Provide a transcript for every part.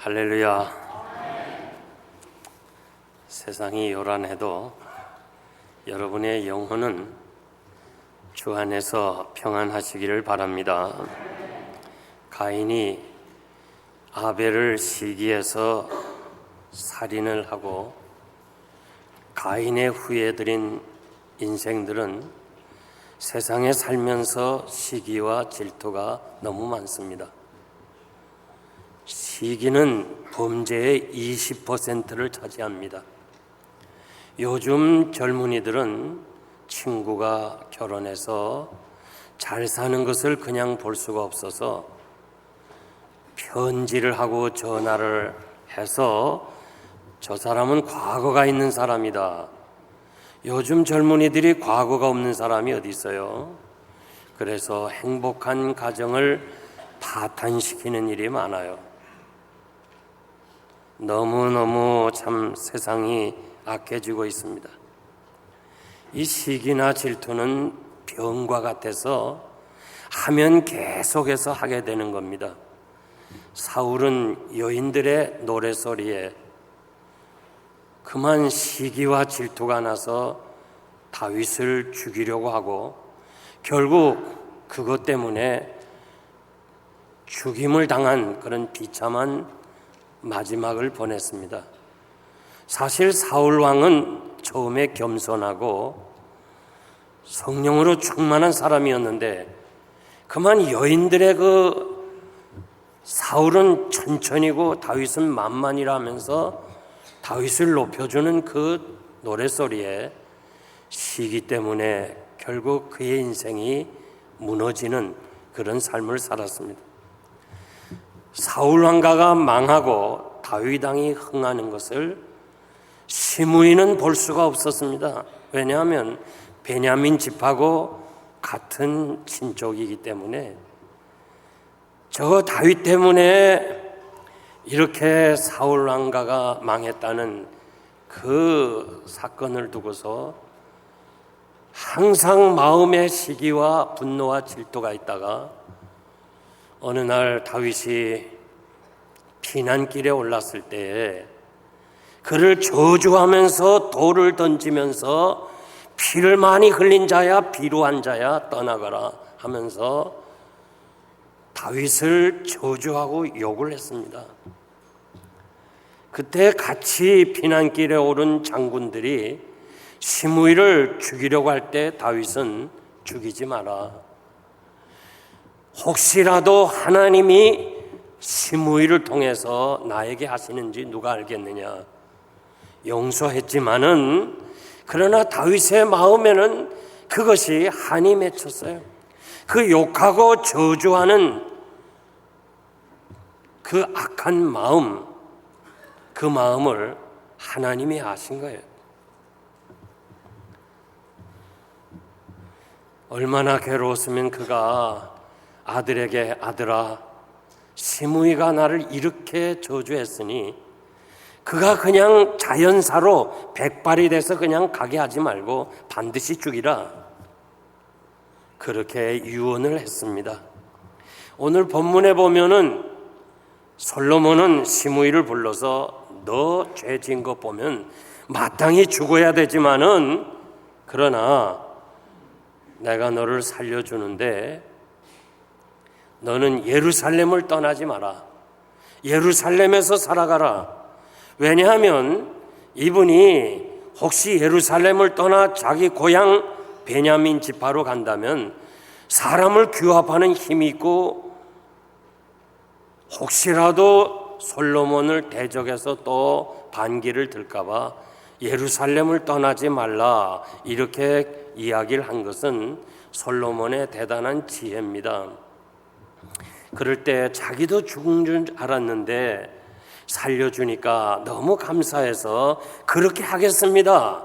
할렐루야. 세상이 요란해도 여러분의 영혼은 주 안에서 평안하시기를 바랍니다. 가인이 아벨을 시기해서 살인을 하고 가인의 후예들인 인생들은 세상에 살면서 시기와 질투가 너무 많습니다. 시기는 범죄의 20%를 차지합니다. 요즘 젊은이들은 친구가 결혼해서 잘 사는 것을 그냥 볼 수가 없어서 편지를 하고 전화를 해서 저 사람은 과거가 있는 사람이다. 요즘 젊은이들이 과거가 없는 사람이 어디 있어요? 그래서 행복한 가정을 파탄시키는 일이 많아요. 너무너무 참 세상이 악해지고 있습니다. 이 시기나 질투는 병과 같아서 하면 계속해서 하게 되는 겁니다. 사울은 여인들의 노래소리에 그만 시기와 질투가 나서 다윗을 죽이려고 하고 결국 그것 때문에 죽임을 당한 그런 비참한 마지막을 보냈습니다. 사실 사울 왕은 처음에 겸손하고 성령으로 충만한 사람이었는데 그만 여인들의 사울은 천천히고 다윗은 만만이라 하면서 다윗을 높여주는 그 노래소리에 시기 때문에 결국 그의 인생이 무너지는 그런 삶을 살았습니다. 사울 왕가가 망하고 다윗 왕이 흥하는 것을 시므이는 볼 수가 없었습니다. 왜냐하면 베냐민 집하고 같은 친족이기 때문에 저 다윗 때문에 이렇게 사울 왕가가 망했다는 그 사건을 두고서 항상 마음에 시기와 분노와 질투가 있다가 어느 날 다윗이 피난길에 올랐을 때에 그를 저주하면서 돌을 던지면서 피를 많이 흘린 자야 비루한 자야 떠나가라 하면서 다윗을 저주하고 욕을 했습니다. 그때 같이 피난길에 오른 장군들이 시므이를 죽이려고 할 때 다윗은 죽이지 마라. 혹시라도 하나님이 시므이를 통해서 나에게 하시는지 누가 알겠느냐. 용서했지만은 그러나 다윗의 마음에는 그것이 한이 맺혔어요. 그 욕하고 저주하는 그 악한 마음, 그 마음을 하나님이 아신 거예요. 얼마나 괴로웠으면 그가 아들에게 아들아 시므이가 나를 이렇게 저주했으니 그가 그냥 자연사로 백발이 돼서 그냥 가게 하지 말고 반드시 죽이라 그렇게 유언을 했습니다. 오늘 본문에 보면은 솔로몬은 시므이를 불러서 너 죄 지은 거 보면 마땅히 죽어야 되지만은 그러나 내가 너를 살려주는데 너는 예루살렘을 떠나지 마라. 예루살렘에서 살아가라. 왜냐하면 이분이 혹시 예루살렘을 떠나 자기 고향 베냐민 지파로 간다면 사람을 규합하는 힘이 있고 혹시라도 솔로몬을 대적해서 또 반기를 들까 봐 예루살렘을 떠나지 말라 이렇게 이야기를 한 것은 솔로몬의 대단한 지혜입니다. 그럴 때 자기도 죽은 줄 알았는데 살려주니까 너무 감사해서 그렇게 하겠습니다.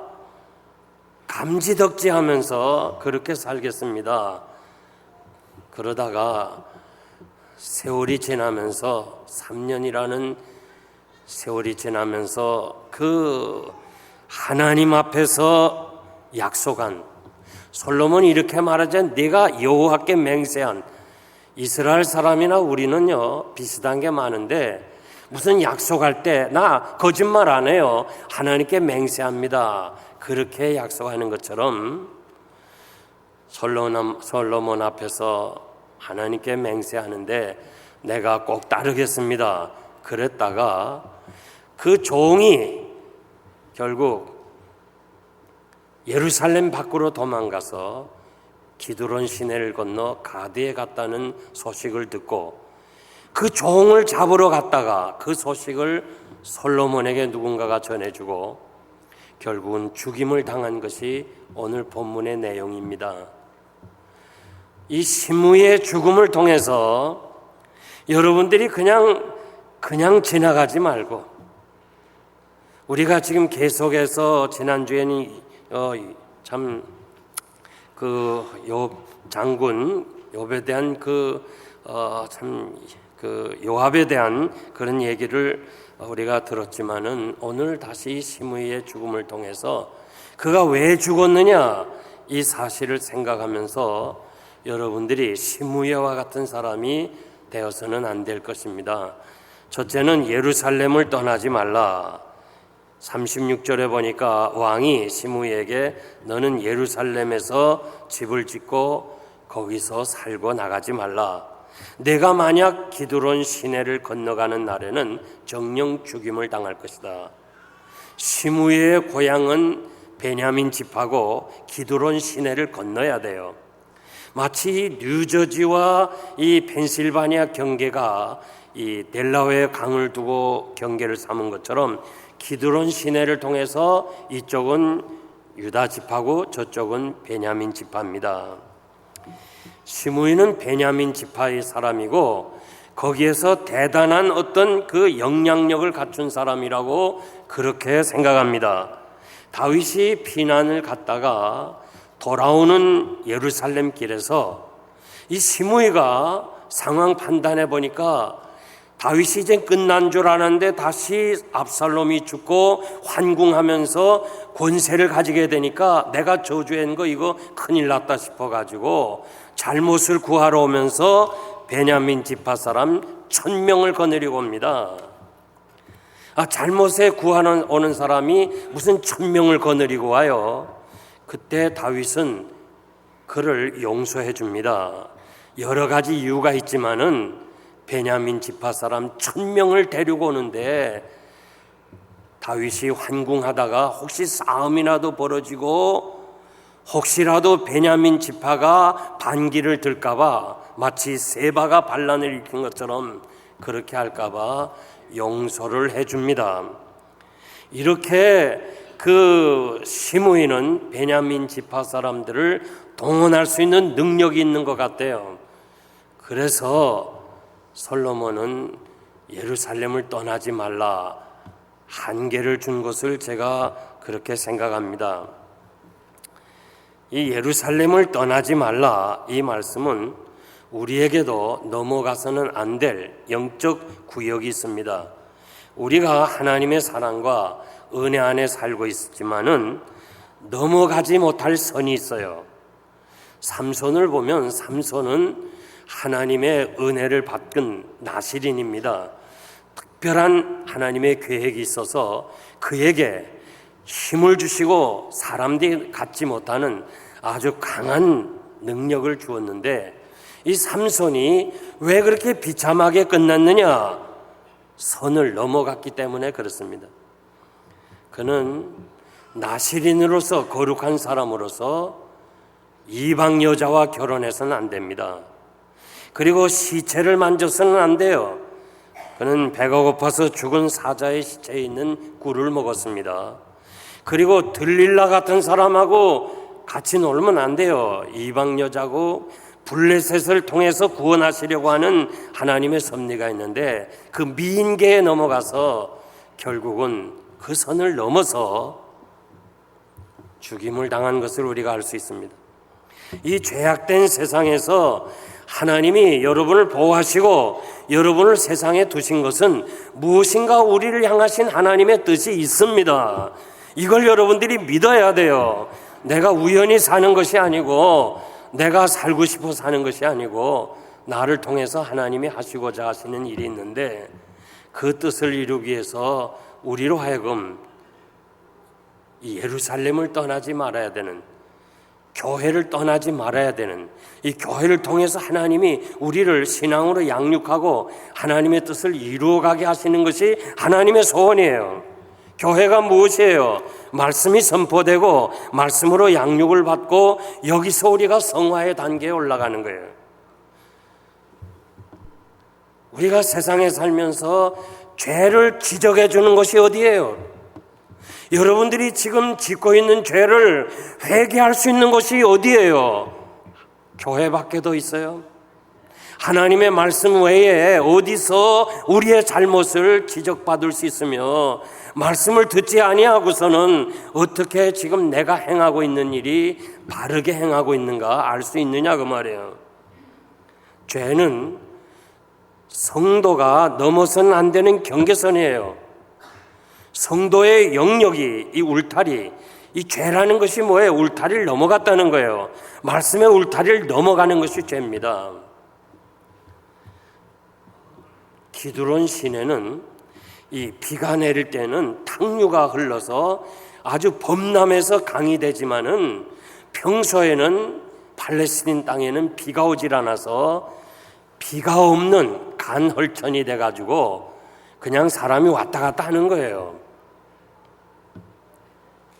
감지덕지하면서 그렇게 살겠습니다. 그러다가 세월이 지나면서 3년이라는 세월이 지나면서 그 하나님 앞에서 약속한 솔로몬이 이렇게 말하자 네가 여호와께 맹세한 이스라엘 사람이나 우리는요 비슷한 게 많은데 무슨 약속할 때 나 거짓말 안 해요. 하나님께 맹세합니다. 그렇게 약속하는 것처럼 솔로몬 앞에서 하나님께 맹세하는데 내가 꼭 따르겠습니다. 그랬다가 그 종이 결국 예루살렘 밖으로 도망가서 기드론 시내를 건너 가드에 갔다는 소식을 듣고 그 종을 잡으러 갔다가 그 소식을 솔로몬에게 누군가가 전해주고 결국은 죽임을 당한 것이 오늘 본문의 내용입니다. 이 시므이의 죽음을 통해서 여러분들이 그냥 지나가지 말고 우리가 지금 계속해서 지난주에는 장군 욥에 대한 요압에 대한 그런 얘기를 우리가 들었지만은 오늘 다시 시므이의 죽음을 통해서 그가 왜 죽었느냐 이 사실을 생각하면서 여러분들이 시므이와 같은 사람이 되어서는 안 될 것입니다. 첫째는 예루살렘을 떠나지 말라. 36절에 보니까 왕이 시므이에게 너는 예루살렘에서 집을 짓고 거기서 살고 나가지 말라. 내가 만약 기드론 시내를 건너가는 날에는 정령 죽임을 당할 것이다. 시므이의 고향은 베냐민 지파고 기드론 시내를 건너야 돼요. 마치 뉴저지와 이 펜실바니아 경계가 이 델라웨어 강을 두고 경계를 삼은 것처럼 기드론 시내를 통해서 이쪽은 유다 지파고 저쪽은 베냐민 지파입니다. 시므이는 베냐민 지파의 사람이고 거기에서 대단한 어떤 그 영향력을 갖춘 사람이라고 그렇게 생각합니다. 다윗이 피난을 갔다가 돌아오는 예루살렘 길에서 이 시므이가 상황 판단해 보니까 다윗이 이제 끝난 줄 아는데 다시 압살롬이 죽고 환궁하면서 권세를 가지게 되니까 내가 저주한 거 이거 큰일 났다 싶어가지고 잘못을 구하러 오면서 베냐민 지파 사람 1000명을 거느리고 옵니다. 잘못에 구하러 오는 사람이 무슨 1000명을 거느리고 와요. 그때 다윗은 그를 용서해 줍니다. 여러 가지 이유가 있지만은 베냐민 지파 사람 1000명을 데리고 오는데 다윗이 환궁하다가 혹시 싸움이라도 벌어지고 혹시라도 베냐민 지파가 반기를 들까봐 마치 세바가 반란을 일으킨 것처럼 그렇게 할까봐 용서를 해줍니다. 이렇게 그 시므이는 베냐민 지파 사람들을 동원할 수 있는 능력이 있는 것 같아요. 그래서 솔로몬은 예루살렘을 떠나지 말라 한계를 준 것을 제가 그렇게 생각합니다. 이 예루살렘을 떠나지 말라 이 말씀은 우리에게도 넘어가서는 안 될 영적 구역이 있습니다. 우리가 하나님의 사랑과 은혜 안에 살고 있지만은 넘어가지 못할 선이 있어요. 삼손을 보면 삼손은 하나님의 은혜를 받은 나실인입니다. 특별한 하나님의 계획이 있어서 그에게 힘을 주시고 사람들이 갖지 못하는 아주 강한 능력을 주었는데 이 삼손이 왜 그렇게 비참하게 끝났느냐? 선을 넘어갔기 때문에 그렇습니다. 그는 나실인으로서 거룩한 사람으로서 이방 여자와 결혼해서는 안 됩니다. 그리고 시체를 만져서는 안 돼요. 그는 배가 고파서 죽은 사자의 시체에 있는 꿀을 먹었습니다. 그리고 들릴라 같은 사람하고 같이 놀면 안 돼요. 이방 여자고 블레셋을 통해서 구원하시려고 하는 하나님의 섭리가 있는데 그 미인계에 넘어가서 결국은 그 선을 넘어서 죽임을 당한 것을 우리가 알 수 있습니다. 이 죄악된 세상에서 하나님이 여러분을 보호하시고 여러분을 세상에 두신 것은 무엇인가 우리를 향하신 하나님의 뜻이 있습니다. 이걸 여러분들이 믿어야 돼요. 내가 우연히 사는 것이 아니고 내가 살고 싶어 사는 것이 아니고 나를 통해서 하나님이 하시고자 하시는 일이 있는데 그 뜻을 이루기 위해서 우리로 하여금 이 예루살렘을 떠나지 말아야 되는, 교회를 떠나지 말아야 되는, 이 교회를 통해서 하나님이 우리를 신앙으로 양육하고 하나님의 뜻을 이루어가게 하시는 것이 하나님의 소원이에요. 교회가 무엇이에요? 말씀이 선포되고 말씀으로 양육을 받고 여기서 우리가 성화의 단계에 올라가는 거예요. 우리가 세상에 살면서 죄를 지적해 주는 것이 어디예요? 여러분들이 지금 짓고 있는 죄를 회개할 수 있는 것이 어디예요? 교회 밖에도 있어요. 하나님의 말씀 외에 어디서 우리의 잘못을 지적받을 수 있으며 말씀을 듣지 아니하고서는 어떻게 지금 내가 행하고 있는 일이 바르게 행하고 있는가 알 수 있느냐 그 말이에요. 죄는 성도가 넘어서는 안 되는 경계선이에요. 성도의 영역이, 이 울타리, 이 죄라는 것이 뭐예요? 울타리를 넘어갔다는 거예요. 말씀의 울타리를 넘어가는 것이 죄입니다. 기드론 시내는 이 비가 내릴 때는 탕류가 흘러서 아주 범람해서 강이 되지만은 평소에는 팔레스틴 땅에는 비가 오질 않아서 비가 없는 간헐천이 돼가지고 그냥 사람이 왔다 갔다 하는 거예요.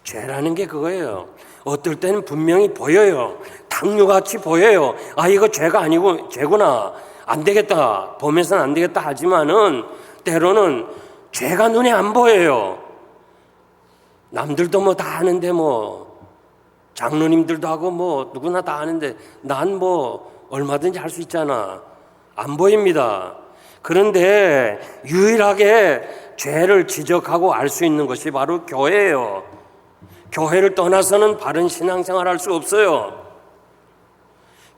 죄라는 게 그거예요. 어떨 때는 분명히 보여요. 탕류같이 보여요. 아, 이거 죄가 아니고 죄구나. 안 되겠다. 보면서는 안 되겠다 하지만은 때로는 죄가 눈에 안 보여요. 남들도 뭐 다 하는데 뭐 장로님들도 하고 뭐 누구나 다 하는데 난 뭐 얼마든지 할 수 있잖아. 안 보입니다. 그런데 유일하게 죄를 지적하고 알 수 있는 것이 바로 교회예요. 교회를 떠나서는 바른 신앙생활 할 수 없어요.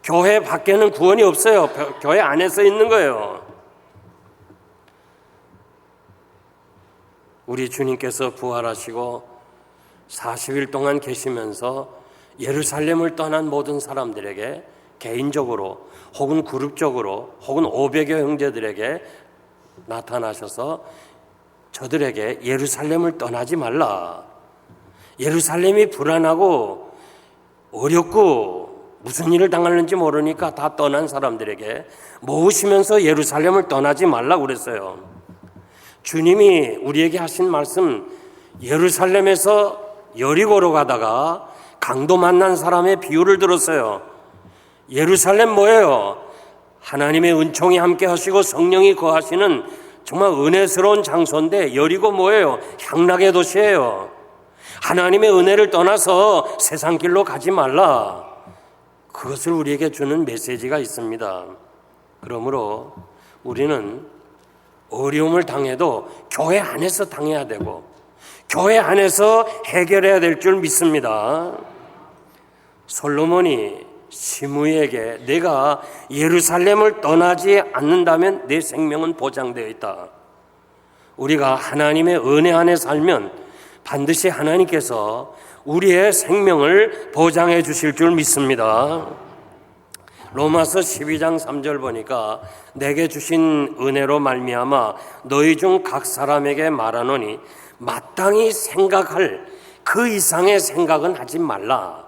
교회 밖에는 구원이 없어요. 교회 안에서 있는 거예요. 우리 주님께서 부활하시고 40일 동안 계시면서 예루살렘을 떠난 모든 사람들에게 개인적으로 혹은 그룹적으로 혹은 500여 형제들에게 나타나셔서 저들에게 예루살렘을 떠나지 말라. 예루살렘이 불안하고 어렵고 무슨 일을 당하는지 모르니까 다 떠난 사람들에게 모으시면서 예루살렘을 떠나지 말라고 그랬어요. 주님이 우리에게 하신 말씀, 예루살렘에서 여리고로 가다가 강도 만난 사람의 비유를 들었어요. 예루살렘 뭐예요? 하나님의 은총이 함께 하시고 성령이 거하시는 정말 은혜스러운 장소인데 여리고 뭐예요? 향락의 도시예요. 하나님의 은혜를 떠나서 세상 길로 가지 말라. 그것을 우리에게 주는 메시지가 있습니다. 그러므로 우리는 어려움을 당해도 교회 안에서 당해야 되고 교회 안에서 해결해야 될 줄 믿습니다. 솔로몬이 시므이에게 내가 예루살렘을 떠나지 않는다면 내 생명은 보장되어 있다. 우리가 하나님의 은혜 안에 살면 반드시 하나님께서 우리의 생명을 보장해 주실 줄 믿습니다. 로마서 12장 3절 보니까 내게 주신 은혜로 말미암아 너희 중 각 사람에게 말하노니 마땅히 생각할 그 이상의 생각은 하지 말라.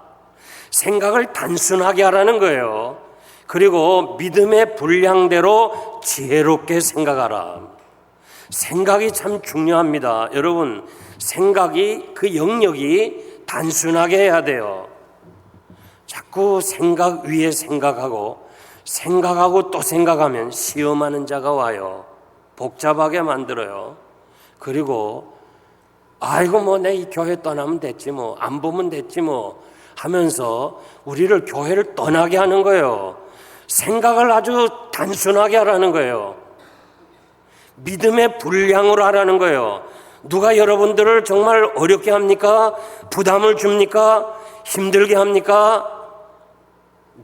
생각을 단순하게 하라는 거예요. 그리고 믿음의 분량대로 지혜롭게 생각하라. 생각이 참 중요합니다. 여러분, 생각이 그 영역이 단순하게 해야 돼요. 자꾸 생각 위에 생각하고 또 생각하면 시험하는 자가 와요. 복잡하게 만들어요. 그리고 아이고 뭐 내 이 교회 떠나면 됐지 뭐 안 보면 됐지 뭐 하면서 우리를 교회를 떠나게 하는 거예요. 생각을 아주 단순하게 하라는 거예요. 믿음의 분량으로 하라는 거예요. 누가 여러분들을 정말 어렵게 합니까? 부담을 줍니까? 힘들게 합니까?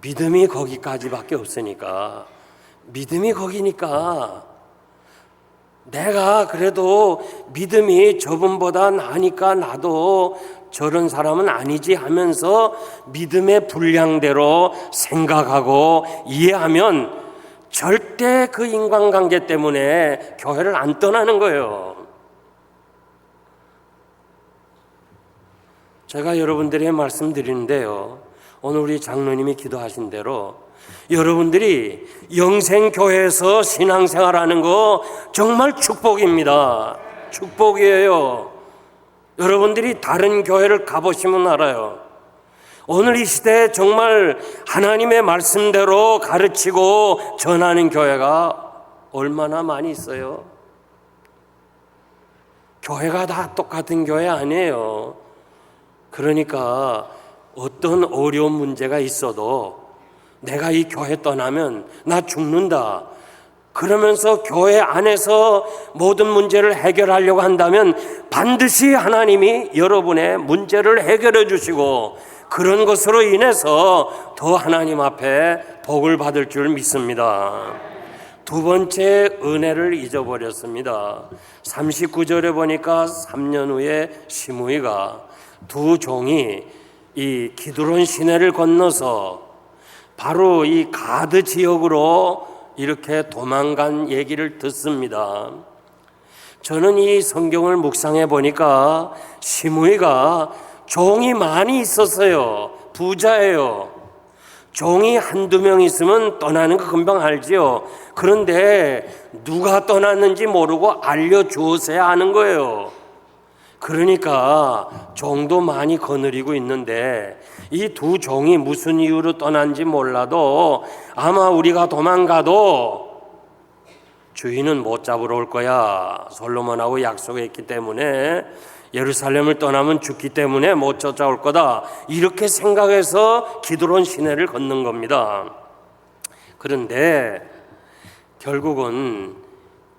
믿음이 거기까지밖에 없으니까. 믿음이 거기니까 내가 그래도 믿음이 저분보다 나니까 나도 저런 사람은 아니지 하면서 믿음의 분량대로 생각하고 이해하면 절대 그 인간관계 때문에 교회를 안 떠나는 거예요. 제가 여러분들에게 말씀드리는데요, 오늘 우리 장로님이 기도하신 대로 여러분들이 영생교회에서 신앙생활하는 거 정말 축복입니다. 축복이에요. 여러분들이 다른 교회를 가보시면 알아요. 오늘 이 시대에 정말 하나님의 말씀대로 가르치고 전하는 교회가 얼마나 많이 있어요. 교회가 다 똑같은 교회 아니에요. 그러니까 어떤 어려운 문제가 있어도 내가 이 교회 떠나면 나 죽는다, 그러면서 교회 안에서 모든 문제를 해결하려고 한다면 반드시 하나님이 여러분의 문제를 해결해 주시고 그런 것으로 인해서 더 하나님 앞에 복을 받을 줄 믿습니다. 두 번째, 은혜를 잊어버렸습니다. 39절에 보니까 3년 후에 시므이가 두 종이 이 기드론 시내를 건너서 바로 이 가드 지역으로 이렇게 도망간 얘기를 듣습니다. 저는 이 성경을 묵상해 보니까 시므이가 종이 많이 있었어요. 부자예요. 종이 한두 명 있으면 떠나는 거 금방 알지요. 그런데 누가 떠났는지 모르고 알려주었어야 하는 거예요. 그러니까 종도 많이 거느리고 있는데 이 두 종이 무슨 이유로 떠난지 몰라도 아마 우리가 도망가도 주인은 못 잡으러 올 거야. 솔로몬하고 약속했기 때문에 예루살렘을 떠나면 죽기 때문에 못 쫓아올 거다. 이렇게 생각해서 기드론 시내를 걷는 겁니다. 그런데 결국은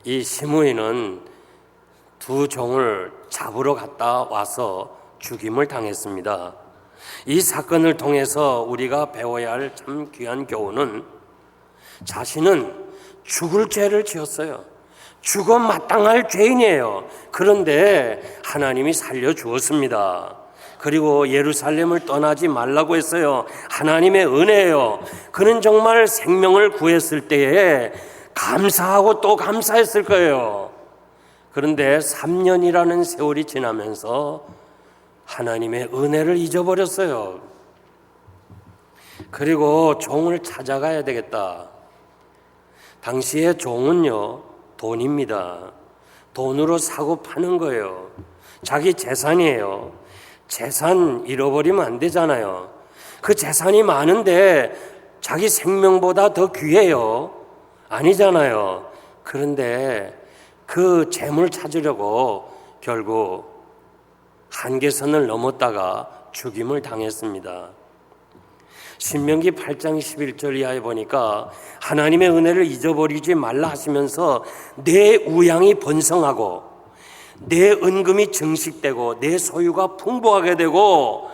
이 시므이는 두 종을 잡으러 갔다 와서 죽임을 당했습니다. 이 사건을 통해서 우리가 배워야 할 참 귀한 교훈은 자신은 죽을 죄를 지었어요. 죽어 마땅할 죄인이에요. 그런데 하나님이 살려주었습니다. 그리고 예루살렘을 떠나지 말라고 했어요. 하나님의 은혜예요. 그는 정말 생명을 구했을 때에 감사하고 또 감사했을 거예요. 그런데 3년이라는 세월이 지나면서 하나님의 은혜를 잊어버렸어요. 그리고 종을 찾아가야 되겠다. 당시에 종은요, 돈입니다. 돈으로 사고 파는 거예요. 자기 재산이에요. 재산 잃어버리면 안 되잖아요. 그 재산이 많은데 자기 생명보다 더 귀해요. 아니잖아요. 그런데 그 재물 찾으려고 결국 한계선을 넘었다가 죽임을 당했습니다. 신명기 8장 11절 이하에 보니까 하나님의 은혜를 잊어버리지 말라 하시면서 내 우양이 번성하고 내 은금이 증식되고 내 소유가 풍부하게 되고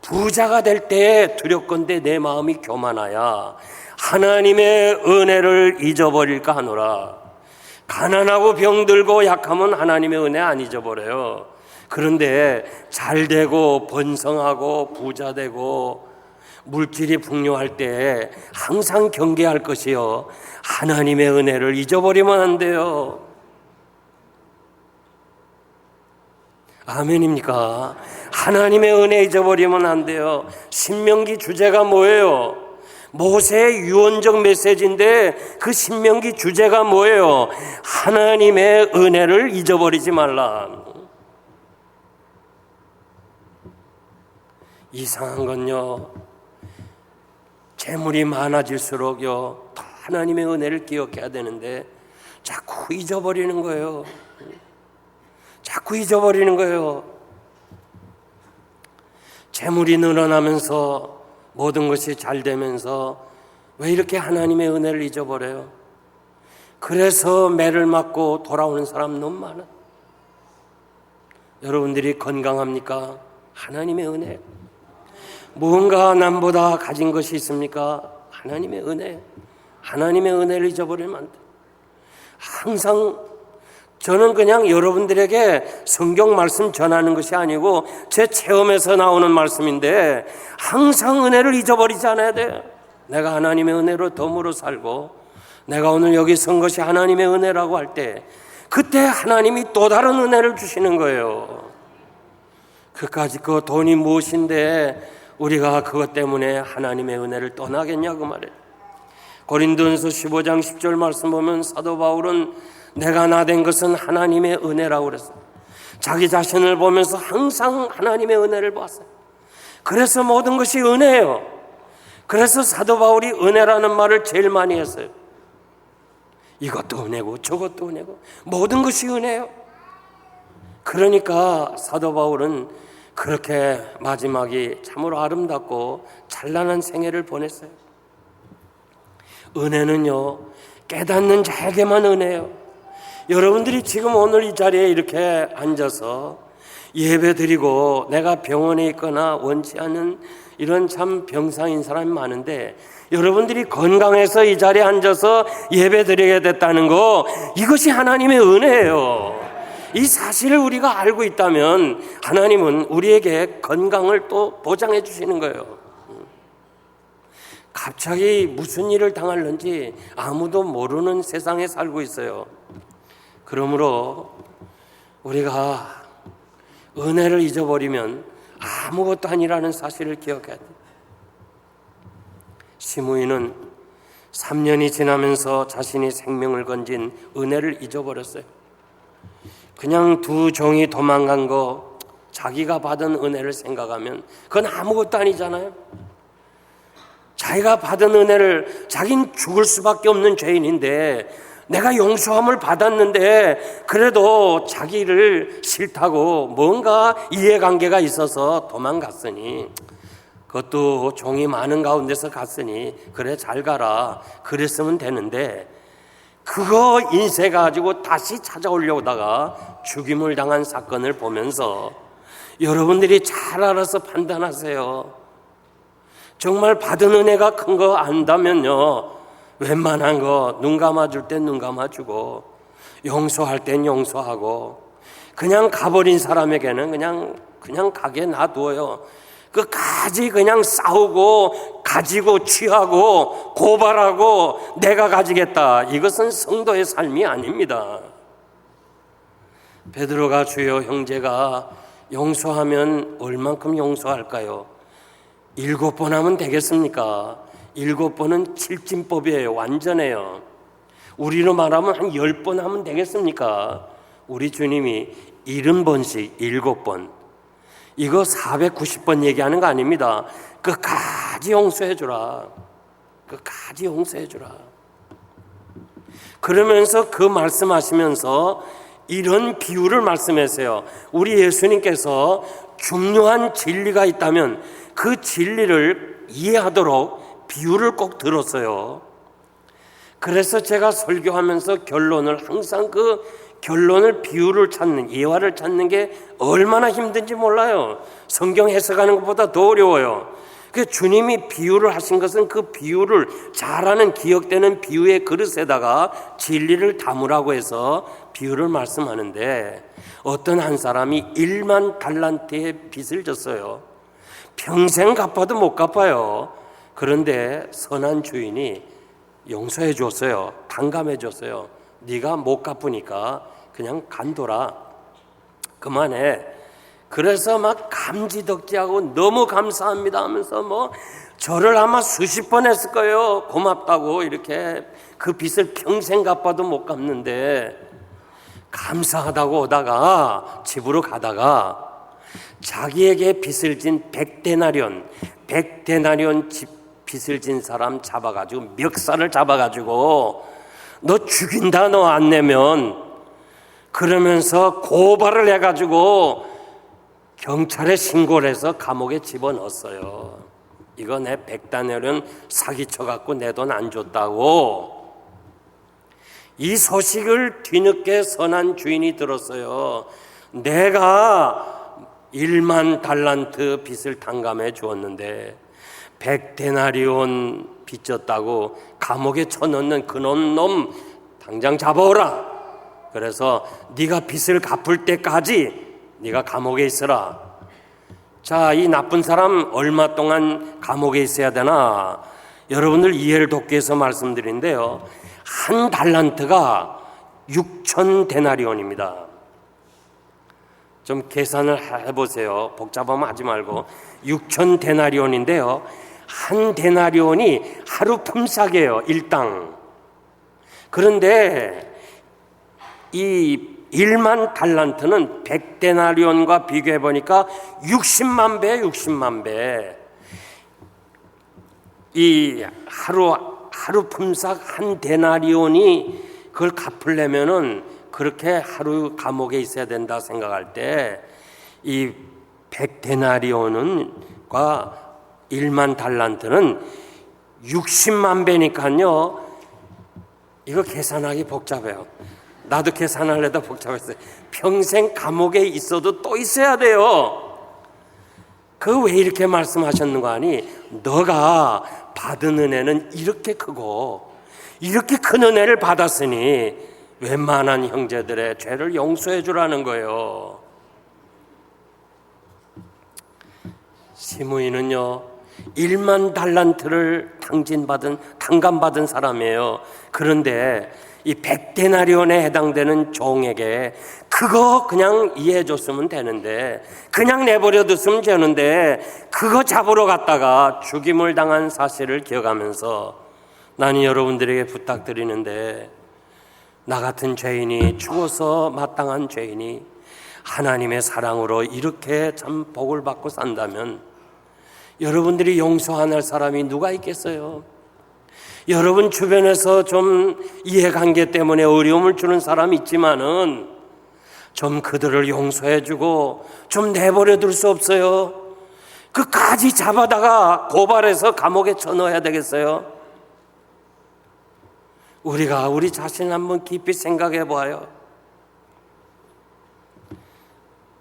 부자가 될 때에 두렵건대 내 마음이 교만하여 하나님의 은혜를 잊어버릴까 하노라. 가난하고 병들고 약하면 하나님의 은혜 안 잊어버려요. 그런데 잘 되고 번성하고 부자 되고 물질이 풍요할 때 항상 경계할 것이요, 하나님의 은혜를 잊어버리면 안 돼요. 아멘입니까? 하나님의 은혜 잊어버리면 안 돼요. 신명기 주제가 뭐예요? 모세의 유언적 메시지인데 그 신명기 주제가 뭐예요? 하나님의 은혜를 잊어버리지 말라. 이상한 건요, 재물이 많아질수록요 더 하나님의 은혜를 기억해야 되는데 자꾸 잊어버리는 거예요. 자꾸 잊어버리는 거예요. 재물이 늘어나면서 모든 것이 잘 되면서 왜 이렇게 하나님의 은혜를 잊어버려요? 그래서 매를 맞고 돌아오는 사람 너무 많아. 여러분들이 건강합니까? 하나님의 은혜. 무언가 남보다 가진 것이 있습니까? 하나님의 은혜. 하나님의 은혜를 잊어버리면 안 돼. 항상 저는 그냥 여러분들에게 성경 말씀 전하는 것이 아니고 제 체험에서 나오는 말씀인데 항상 은혜를 잊어버리지 않아야 돼. 내가 하나님의 은혜로 덤으로 살고 내가 오늘 여기 선 것이 하나님의 은혜라고 할 때 그때 하나님이 또 다른 은혜를 주시는 거예요. 그까짓 그 돈이 무엇인데 우리가 그것 때문에 하나님의 은혜를 떠나겠냐고 말이에요. 고린도전서 15장 10절 말씀 보면 사도 바울은 내가 나된 것은 하나님의 은혜라고 그랬어요. 자기 자신을 보면서 항상 하나님의 은혜를 봤어요. 그래서 모든 것이 은혜예요. 그래서 사도 바울이 은혜라는 말을 제일 많이 했어요. 이것도 은혜고 저것도 은혜고 모든 것이 은혜예요. 그러니까 사도 바울은 그렇게 마지막이 참으로 아름답고 찬란한 생애를 보냈어요. 은혜는요, 깨닫는 자에게만 은혜예요. 여러분들이 지금 오늘 이 자리에 이렇게 앉아서 예배드리고 내가 병원에 있거나 원치 않는 이런 참 병상인 사람이 많은데 여러분들이 건강해서 이 자리에 앉아서 예배드리게 됐다는 거, 이것이 하나님의 은혜예요. 이 사실을 우리가 알고 있다면 하나님은 우리에게 건강을 또 보장해 주시는 거예요. 갑자기 무슨 일을 당할는지 아무도 모르는 세상에 살고 있어요. 그러므로 우리가 은혜를 잊어버리면 아무것도 아니라는 사실을 기억해야 돼요. 시므이는 3년이 지나면서 자신이 생명을 건진 은혜를 잊어버렸어요. 그냥 두 종이 도망간 거, 자기가 받은 은혜를 생각하면 그건 아무것도 아니잖아요. 자기가 받은 은혜를, 자긴 죽을 수밖에 없는 죄인인데 내가 용서함을 받았는데 그래도 자기를 싫다고 뭔가 이해관계가 있어서 도망갔으니, 그것도 종이 많은 가운데서 갔으니 그래 잘 가라 그랬으면 되는데, 그거 인쇄 가지고 다시 찾아오려다가 죽임을 당한 사건을 보면서 여러분들이 잘 알아서 판단하세요. 정말 받은 은혜가 큰 거 안다면요, 웬만한 거 눈 감아줄 땐 눈 감아주고 용서할 땐 용서하고, 그냥 가버린 사람에게는 그냥 가게 놔두어요. 끝까지 그냥 싸우고 가지고 취하고 고발하고 내가 가지겠다, 이것은 성도의 삶이 아닙니다. 베드로가 주여 형제가 용서하면 얼만큼 용서할까요? 7번 하면 되겠습니까? 7번은 칠진법이에요. 완전해요. 우리로 말하면 한 10번 하면 되겠습니까? 우리 주님이 70번씩 7번, 이거 490번 얘기하는 거 아닙니다. 끝까지 용서해주라. 끝까지 용서해주라. 그러면서 그 말씀하시면서 이런 비유를 말씀하세요. 우리 예수님께서 중요한 진리가 있다면 그 진리를 이해하도록 비유를 꼭 들었어요. 그래서 제가 설교하면서 결론을, 항상 그 결론을, 비유를 찾는, 예화를 찾는 게 얼마나 힘든지 몰라요. 성경 해석하는 것보다 더 어려워요. 그 주님이 비유를 하신 것은 그 비유를 잘하는, 기억되는 비유의 그릇에다가 진리를 담으라고 해서 비유를 말씀하는데, 어떤 한 사람이 1만 달란트의 빚을 졌어요. 평생 갚아도 못 갚아요. 그런데 선한 주인이 용서해 줬어요. 탕감해 줬어요. 네가 못 갚으니까 그냥 간둬라, 그만해. 그래서 막 감지덕지하고 너무 감사합니다 하면서 뭐 저를 아마 수십 번 했을 거예요. 고맙다고, 이렇게 그 빚을 평생 갚아도 못 갚는데, 감사하다고 오다가 집으로 가다가 자기에게 빚을 진 100데나리온 빚을 진 사람 잡아가지고, 멱살을 잡아가지고 너 죽인다, 너 안 내면, 그러면서 고발을 해가지고 경찰에 신고를 해서 감옥에 집어넣었어요. 이거 내 100데나리온 사기쳐갖고 내 돈 안 줬다고. 이 소식을 뒤늦게 선한 주인이 들었어요. 내가 1만 달란트 빚을 탕감해 주었는데 100데나리온 빚졌다고 감옥에 쳐넣는 그놈 당장 잡아오라. 그래서 네가 빚을 갚을 때까지 네가 감옥에 있어라. 자, 이 나쁜 사람 얼마 동안 감옥에 있어야 되나? 여러분들 이해를 돕기 위해서 말씀드리는데요, 한 달란트가 6천 데나리온입니다. 좀 계산을 해보세요. 복잡하면 하지 말고. 6천 데나리온인데요. 한 데나리온이 하루 품삯이에요. 일당. 그런데 이 1만 달란트는 100데나리온과 비교해 보니까 60만 배, 60만 배. 이 하루 품삯 한 데나리온이 그걸 갚으려면은 그렇게 하루 감옥에 있어야 된다 생각할 때 이 100데나리온과 1만 달란트는 60만 배니까요. 이거 계산하기 복잡해요. 나도 계산하려다 복잡했어요. 평생 감옥에 있어도 또 있어야 돼요. 그 왜 이렇게 말씀하셨는가 하니 너가 받은 은혜는 이렇게 크고 이렇게 큰 은혜를 받았으니 웬만한 형제들의 죄를 용서해 주라는 거예요. 시므이는요 1만 달란트를 탕감받은 사람이에요. 그런데 이 100데나리온에 해당되는 종에게 그거 그냥 이해해 줬으면 되는데, 그냥 내버려 뒀으면 되는데 그거 잡으러 갔다가 죽임을 당한 사실을 기억하면서 나는 여러분들에게 부탁드리는데, 나 같은 죄인이 죽어서 마땅한 죄인이 하나님의 사랑으로 이렇게 참 복을 받고 산다면 여러분들이 용서 안 할 사람이 누가 있겠어요? 여러분 주변에서 좀 이해관계 때문에 어려움을 주는 사람이 있지만은 좀 그들을 용서해주고 좀 내버려 둘 수 없어요? 끝까지 잡아다가 고발해서 감옥에 쳐넣어야 되겠어요? 우리가 우리 자신 한번 깊이 생각해 보아요.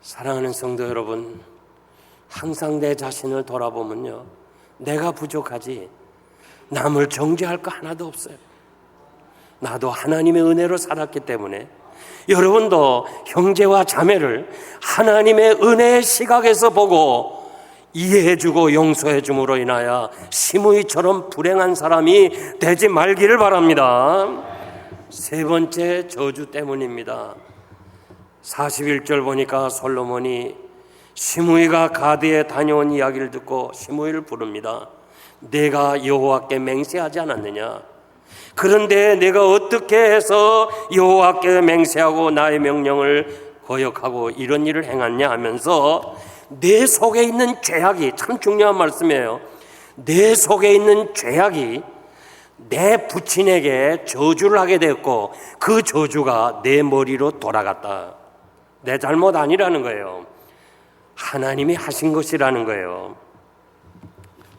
사랑하는 성도 여러분, 항상 내 자신을 돌아보면요, 내가 부족하지 남을 정죄할 거 하나도 없어요. 나도 하나님의 은혜로 살았기 때문에 여러분도 형제와 자매를 하나님의 은혜의 시각에서 보고 이해해주고 용서해줌으로 인하여 시므이처럼 불행한 사람이 되지 말기를 바랍니다. 세 번째, 저주 때문입니다. 41절 보니까 솔로몬이 시므이가 가드에 다녀온 이야기를 듣고 시므이를 부릅니다. 내가 여호와께 맹세하지 않았느냐? 그런데 내가 어떻게 해서 여호와께 맹세하고 나의 명령을 거역하고 이런 일을 행했냐 하면서 내 속에 있는 죄악이, 참 중요한 말씀이에요. 내 속에 있는 죄악이 내 부친에게 저주를 하게 되었고 그 저주가 내 머리로 돌아갔다. 내 잘못 아니라는 거예요. 하나님이 하신 것이라는 거예요.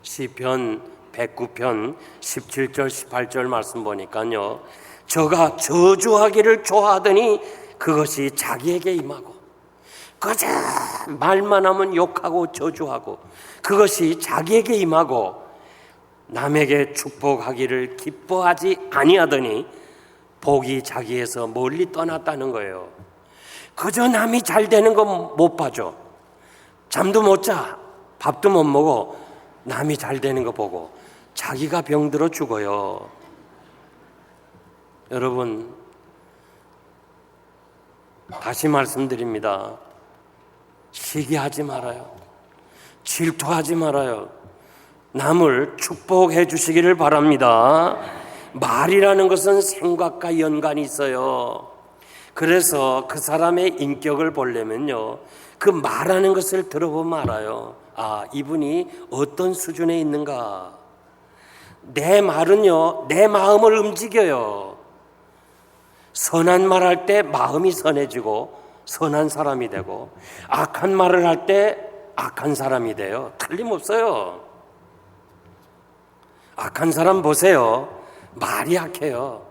시편 109편 17절 18절 말씀 보니까요, 저가 저주하기를 좋아하더니 그것이 자기에게 임하고, 그저 말만 하면 욕하고 저주하고 그것이 자기에게 임하고, 남에게 축복하기를 기뻐하지 아니하더니 복이 자기에서 멀리 떠났다는 거예요. 그저 남이 잘 되는 거 못 봐줘. 잠도 못 자, 밥도 못 먹어. 남이 잘 되는 거 보고 자기가 병들어 죽어요. 여러분, 다시 말씀드립니다. 시기하지 말아요. 질투하지 말아요. 남을 축복해 주시기를 바랍니다. 말이라는 것은 생각과 연관이 있어요. 그래서 그 사람의 인격을 보려면요, 그 말하는 것을 들어보면 알아요. 아, 이분이 어떤 수준에 있는가. 내 말은요, 내 마음을 움직여요. 선한 말 할 때 마음이 선해지고 선한 사람이 되고, 악한 말을 할 때 악한 사람이 돼요. 틀림없어요. 악한 사람 보세요. 말이 약해요.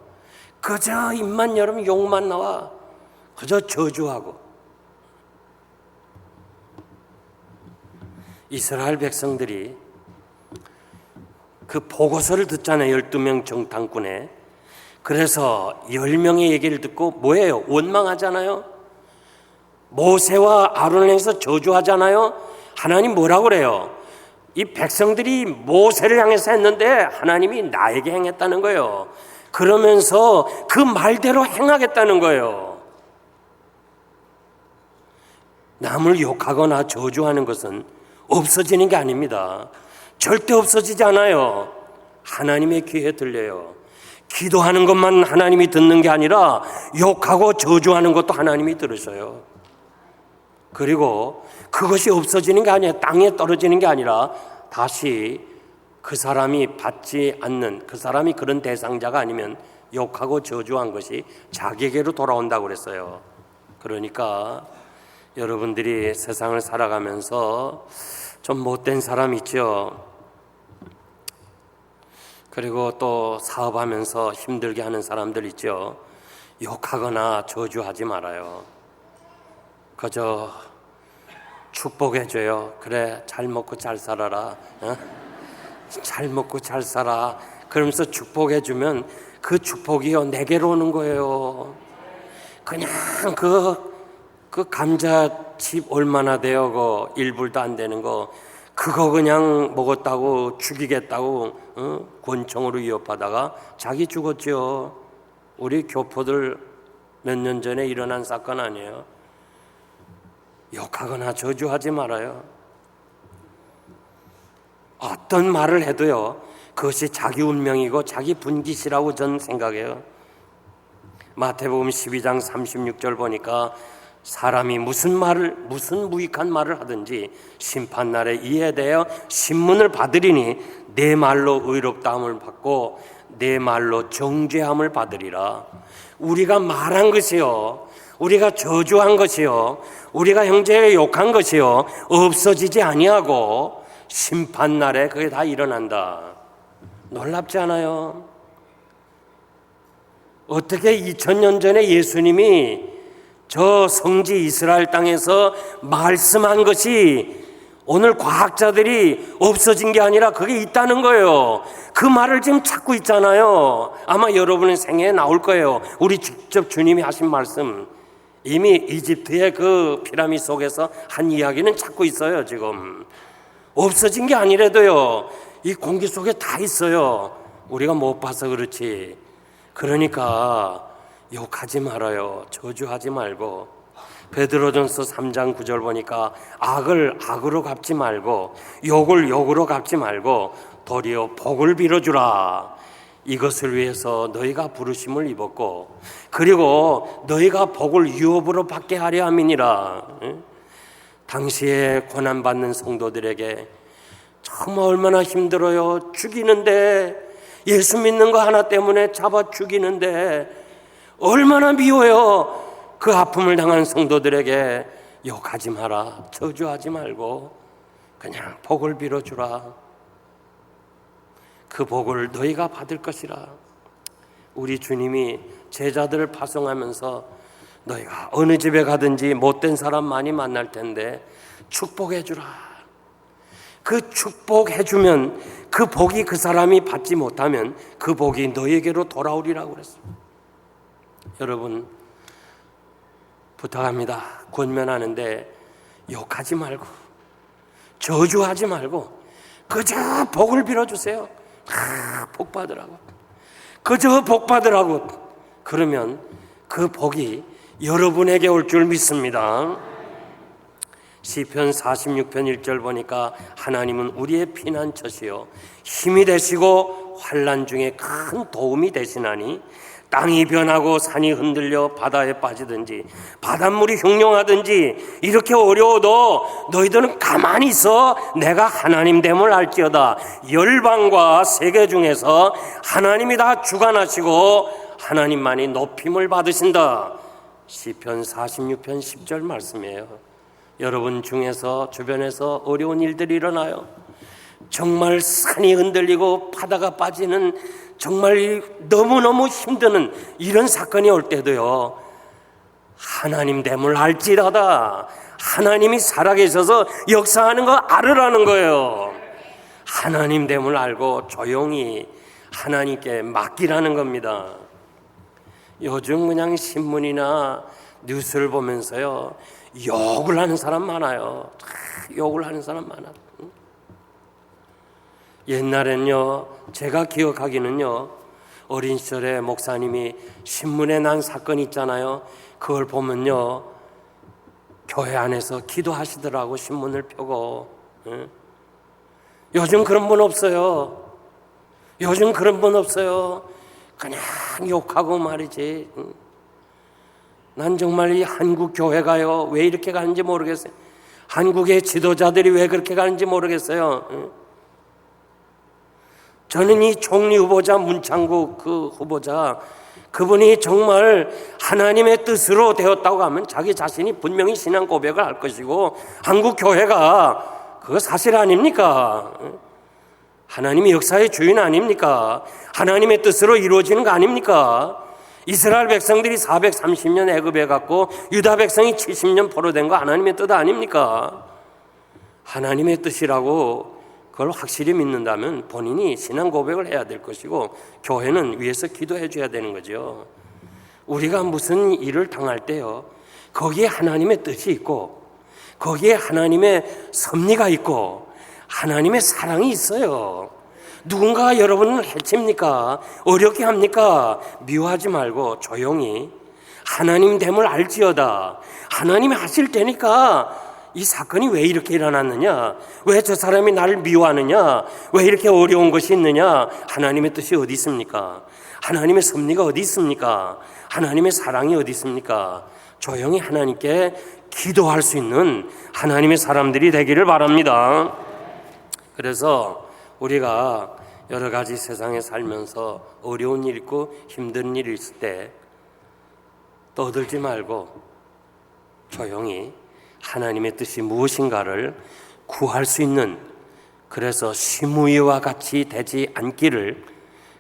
그저 입만 열으면 욕만 나와. 그저 저주하고. 이스라엘 백성들이 그 보고서를 듣잖아요. 12명 정탐꾼에. 그래서 10명의 얘기를 듣고 뭐예요? 원망하잖아요. 모세와 아론을 향해서 저주하잖아요. 하나님 뭐라고 그래요? 이 백성들이 모세를 향해서 했는데 하나님이 나에게 행했다는 거예요. 그러면서 그 말대로 행하겠다는 거예요. 남을 욕하거나 저주하는 것은 없어지는 게 아닙니다. 절대 없어지지 않아요. 하나님의 귀에 들려요. 기도하는 것만 하나님이 듣는 게 아니라 욕하고 저주하는 것도 하나님이 들으셔요. 그리고 그것이 없어지는 게 아니라 땅에 떨어지는 게 아니라 다시 그 사람이 받지 않는, 그 사람이 그런 대상자가 아니면 욕하고 저주한 것이 자기에게로 돌아온다고 그랬어요. 그러니까 여러분들이 세상을 살아가면서 좀 못된 사람 있죠. 그리고 또 사업하면서 힘들게 하는 사람들 있죠. 욕하거나 저주하지 말아요. 그저 축복해줘요. 그래, 잘 먹고 잘 살아라. 잘 먹고 잘 살아. 그러면서 축복해주면 그 축복이요 내게로 오는 거예요. 그냥 그 감자칩 얼마나 돼요? 그 1불도 안 되는 거 그거 그냥 먹었다고 죽이겠다고 권총으로 위협하다가 자기 죽었죠. 우리 교포들 몇 년 전에 일어난 사건 아니에요. 욕하거나 저주하지 말아요. 어떤 말을 해도요 그것이 자기 운명이고 자기 분깃이라고 저는 생각해요. 마태복음 12장 36절 보니까 사람이 무슨 무익한 말을 하든지 심판날에 이에 대하여 신문을 받으리니 내 말로 의롭다함을 받고 내 말로 정죄함을 받으리라. 우리가 말한 것이요, 우리가 저주한 것이요, 우리가 형제에게 욕한 것이요 없어지지 아니하고 심판날에 그게 다 일어난다. 놀랍지 않아요? 어떻게 2000년 전에 예수님이 저 성지 이스라엘 땅에서 말씀한 것이 오늘 과학자들이 없어진 게 아니라 그게 있다는 거예요. 그 말을 지금 찾고 있잖아요. 아마 여러분의 생애에 나올 거예요. 우리 직접 주님이 하신 말씀. 이미 이집트의 그 피라미드 속에서 한 이야기는 찾고 있어요. 지금 없어진 게 아니라도요 이 공기 속에 다 있어요. 우리가 못 봐서 그렇지. 그러니까 욕하지 말아요. 저주하지 말고. 베드로전서 3장 9절 보니까 악을 악으로 갚지 말고 욕을 욕으로 갚지 말고 도리어 복을 빌어주라. 이것을 위해서 너희가 부르심을 입었고 그리고 너희가 복을 유업으로 받게 하려 함이니라. 당시에 고난받는 성도들에게 정말 얼마나 힘들어요. 죽이는데, 예수 믿는 거 하나 때문에 잡아 죽이는데 얼마나 미워요. 그 아픔을 당한 성도들에게 욕하지 마라, 저주하지 말고 그냥 복을 빌어주라. 그 복을 너희가 받을 것이라. 우리 주님이 제자들을 파송하면서 너희가 어느 집에 가든지 못된 사람 많이 만날 텐데 축복해주라. 그 축복해주면 그 복이 그 사람이 받지 못하면 그 복이 너희에게로 돌아오리라고 그랬습니다. 여러분 부탁합니다. 권면하는데 욕하지 말고 저주하지 말고 그저 복을 빌어주세요. 복 받으라고. 그저 복 받으라고. 그러면 그 복이 여러분에게 올 줄 믿습니다. 시편 46편 1절 보니까 하나님은 우리의 피난처시요 힘이 되시고 환난 중에 큰 도움이 되시나니 땅이 변하고 산이 흔들려 바다에 빠지든지 바닷물이 흉룡하든지 이렇게 어려워도 너희들은 가만히 있어 내가 하나님 됨을 알지어다. 열방과 세계 중에서 하나님이 다 주관하시고 하나님만이 높임을 받으신다. 시편 46편 10절 말씀이에요. 여러분 중에서 주변에서 어려운 일들이 일어나요. 정말 산이 흔들리고 바다가 빠지는 정말 너무너무 힘드는 이런 사건이 올 때도요 하나님 됨을 알지라다. 하나님이 살아계셔서 역사하는 거 알으라는 거예요. 하나님 됨을 알고 조용히 하나님께 맡기라는 겁니다. 요즘 그냥 신문이나 뉴스를 보면서요 욕을 하는 사람 많아요. 욕을 하는 사람 많아. 옛날엔요 제가 기억하기는요 어린 시절에 목사님이 신문에 난 사건이 있잖아요. 그걸 보면요, 교회 안에서 기도하시더라고, 신문을 펴고. 요즘 그런 분 없어요. 요즘 그런 분 없어요. 그냥 욕하고 말이지. 난 정말 이 한국 교회가요, 왜 이렇게 가는지 모르겠어요. 한국의 지도자들이 왜 그렇게 가는지 모르겠어요. 저는 이 총리 후보자, 문창국 그 후보자, 그분이 정말 하나님의 뜻으로 되었다고 하면 자기 자신이 분명히 신앙 고백을 할 것이고, 한국 교회가 그거 사실 아닙니까? 하나님이 역사의 주인 아닙니까? 하나님의 뜻으로 이루어지는 거 아닙니까? 이스라엘 백성들이 430년 애굽에 갔고 유다 백성이 70년 포로된 거 하나님의 뜻 아닙니까? 하나님의 뜻이라고 그걸 확실히 믿는다면 본인이 신앙 고백을 해야 될 것이고, 교회는 위에서 기도해 줘야 되는 거죠. 우리가 무슨 일을 당할 때요, 거기에 하나님의 뜻이 있고, 거기에 하나님의 섭리가 있고, 하나님의 사랑이 있어요. 누군가가 여러분을 해칩니까? 어렵게 합니까? 미워하지 말고 조용히 하나님 됨을 알지어다. 하나님이 하실 테니까 이 사건이 왜 이렇게 일어났느냐? 왜 저 사람이 나를 미워하느냐? 왜 이렇게 어려운 것이 있느냐? 하나님의 뜻이 어디 있습니까? 하나님의 섭리가 어디 있습니까? 하나님의 사랑이 어디 있습니까? 조용히 하나님께 기도할 수 있는 하나님의 사람들이 되기를 바랍니다. 그래서 우리가 여러 가지 세상에 살면서 어려운 일 있고 힘든 일이 있을 때 떠들지 말고 조용히 하나님의 뜻이 무엇인가를 구할 수 있는, 그래서 시므이와 같이 되지 않기를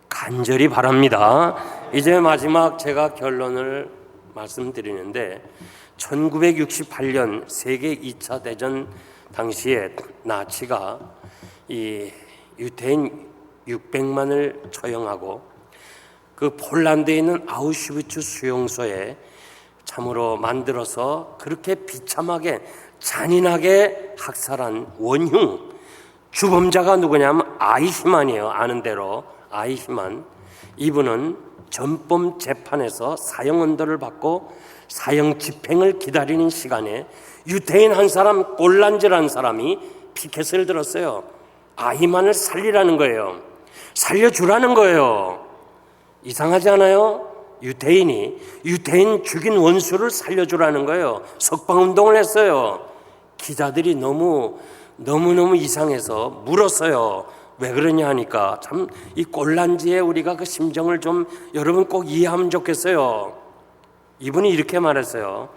간절히 바랍니다. 이제 마지막 제가 결론을 말씀드리는데, 1968년 세계 2차 대전 당시에 나치가 이 유대인 600만을 처형하고 그 폴란드에 있는 아우슈비츠 수용소에 참으로 만들어서 그렇게 비참하게 잔인하게 학살한 원흉 주범자가 누구냐면 아이히만이에요. 아는 대로 아이히만. 이분은 전범 재판에서 사형 언도를 받고 사형 집행을 기다리는 시간에 유대인 한 사람, 골란즈라는 사람이 피켓을 들었어요. 아히만을 살리라는 거예요. 살려주라는 거예요. 이상하지 않아요? 유대인 죽인 원수를 살려주라는 거예요. 석방운동을 했어요. 기자들이 너무너무 이상해서 물었어요. 왜 그러냐 하니까 참 이 골란지에 우리가 그 심정을 좀 여러분 꼭 이해하면 좋겠어요. 이분이 이렇게 말했어요.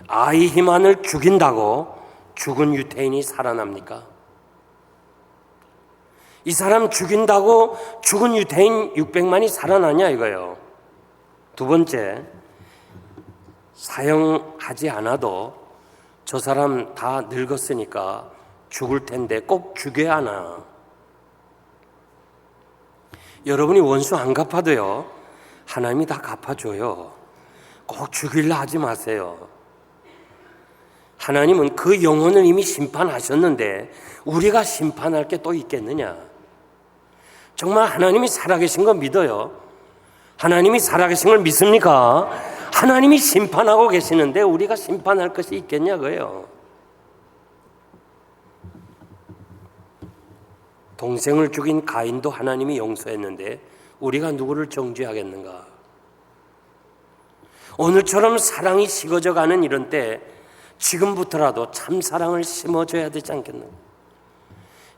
아이히만을 죽인다고 죽은 유대인이 살아납니까? 이 사람 죽인다고 죽은 유대인 600만이 살아나냐 이거예요. 두 번째, 사형하지 않아도 저 사람 다 늙었으니까 죽을 텐데 꼭 죽여야 하나? 여러분이 원수 안 갚아도요, 하나님이 다 갚아줘요. 꼭 죽이려 하지 마세요. 하나님은 그 영혼을 이미 심판하셨는데 우리가 심판할 게 또 있겠느냐? 정말 하나님이 살아계신 거 믿어요? 하나님이 살아계신 걸 믿습니까? 하나님이 심판하고 계시는데 우리가 심판할 것이 있겠냐고요. 동생을 죽인 가인도 하나님이 용서했는데 우리가 누구를 정죄하겠는가? 오늘처럼 사랑이 식어져가는 이런 때 지금부터라도 참 사랑을 심어줘야 되지 않겠는가?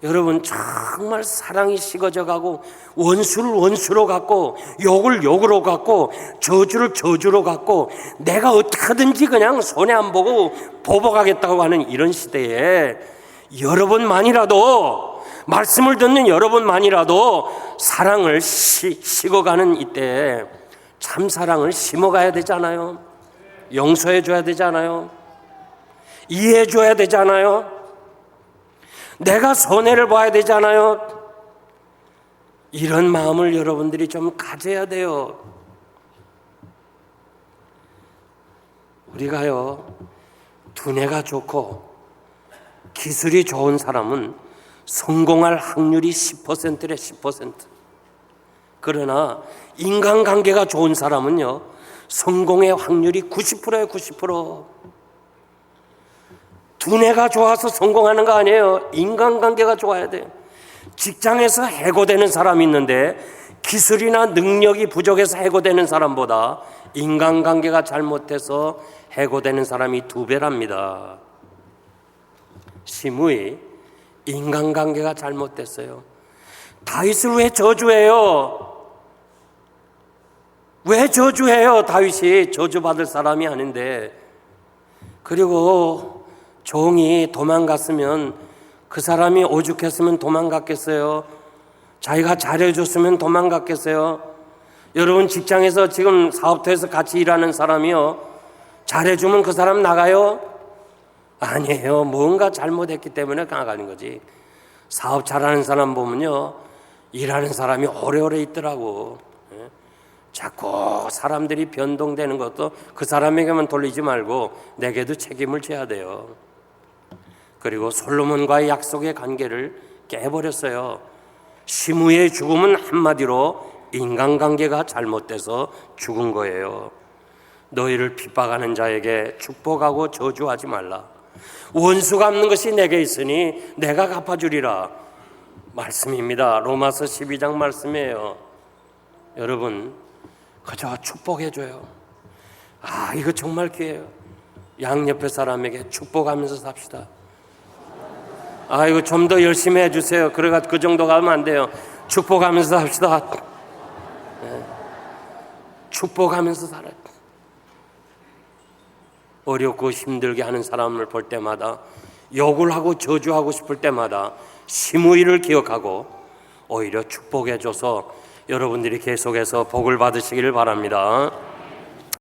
여러분, 정말 사랑이 식어져가고 원수를 원수로 갖고 욕을 욕으로 갖고 저주를 저주로 갖고 내가 어떻게든지 그냥 손해 안 보고 보복하겠다고 하는 이런 시대에 여러분만이라도, 말씀을 듣는 여러분만이라도 사랑을 식어가는 이때에 참 사랑을 심어가야 되잖아요. 용서해줘야 되잖아요. 이해해줘야 되잖아요. 내가 손해를 봐야 되잖아요. 이런 마음을 여러분들이 좀 가져야 돼요. 우리가요, 두뇌가 좋고 기술이 좋은 사람은 성공할 확률이 10%래, 10%. 그러나 인간관계가 좋은 사람은요, 성공의 확률이 90%예요. 90%. 두뇌가 좋아서 성공하는 거 아니에요. 인간관계가 좋아야 돼요. 직장에서 해고되는 사람이 있는데 기술이나 능력이 부족해서 해고되는 사람보다 인간관계가 잘못돼서 해고되는 사람이 2배랍니다. 시므이 인간관계가 잘못됐어요. 다윗을 왜 저주해요? 왜 저주해요? 다윗이 저주받을 사람이 아닌데. 그리고 종이 도망갔으면 그 사람이 오죽했으면 도망갔겠어요? 자기가 잘해줬으면 도망갔겠어요? 여러분 직장에서 지금 사업터에서 같이 일하는 사람이요, 잘해주면 그 사람 나가요? 아니에요. 뭔가 잘못했기 때문에 나가는 거지. 사업 잘하는 사람 보면요, 일하는 사람이 오래오래 있더라고. 자꾸 사람들이 변동되는 것도 그 사람에게만 돌리지 말고 내게도 책임을 져야 돼요. 그리고 솔로몬과의 약속의 관계를 깨버렸어요. 시므이의 죽음은 한마디로 인간관계가 잘못돼서 죽은 거예요. 너희를 핍박하는 자에게 축복하고 저주하지 말라. 원수 갚는 것이 내게 있으니 내가 갚아주리라. 말씀입니다. 로마서 12장 말씀이에요. 여러분, 그저 축복해줘요. 이거 정말 기회예요. 양옆에 사람에게 축복하면서 삽시다. 이거 좀 더 열심히 해주세요. 그래가 그 정도 가면 안 돼요. 축복하면서 삽시다. 네. 축복하면서 살아요. 어렵고 힘들게 하는 사람을 볼 때마다, 욕을 하고 저주하고 싶을 때마다 시므이를 기억하고 오히려 축복해줘서 여러분들이 계속해서 복을 받으시기를 바랍니다.